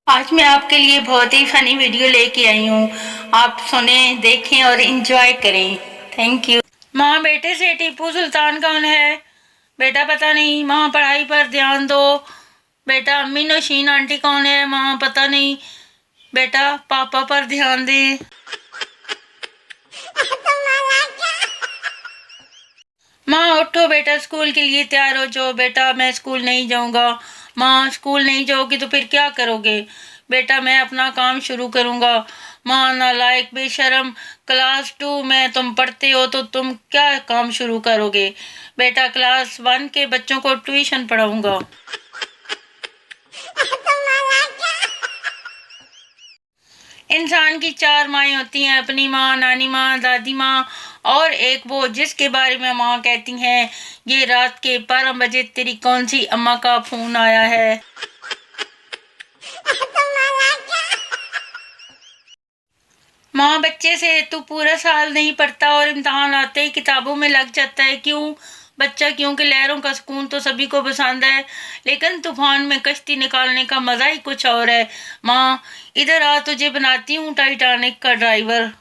आज मैं आपके लिए बहुत ही फनी वीडियो लेके आई हूँ। आप सुने, देखें और एंजॉय करें। Thank you. माँ बेटे से टीपू सुल्तान कौन है? बेटा पता नहीं। माँ पढ़ाई पर ध्यान दो। बेटा अम्मी नौशीन आंटी कौन है? माँ पता नहीं। बेटा पापा पर ध्यान दे। माँ उठो बेटा, स्कूल के लिए तैयार हो जाओ। बेटा मैं स्कूल नहीं जाऊंगा। माँ स्कूल नहीं जाओगी तो फिर क्या करोगे? बेटा मैं अपना काम शुरू करूंगा। माँ नालायक बेशरम, क्लास 2 में तुम पढ़ते हो तो तुम क्या काम शुरू करोगे? बेटा क्लास 1 के बच्चों को ट्यूशन पढ़ाऊंगा। इंसान की 4 माएँ होती हैं, अपनी माँ, नानी माँ, दादी माँ और एक वो जिसके बारे में माँ कहती हैं, ये रात के 12 बजे तेरी कौन सी अम्मा का फोन आया है? माँ बच्चे से तू पूरा साल नहीं पढ़ता और इम्तहान आते ही किताबों में लग जाता है, क्यों? बच्चा क्योंकि लहरों का सुकून तो सभी को पसंद है, लेकिन तूफान में कश्ती निकालने का मजा ही कुछ और है। माँ इधर आ, तुझे बनाती हूँ टाइटैनिक का ड्राइवर।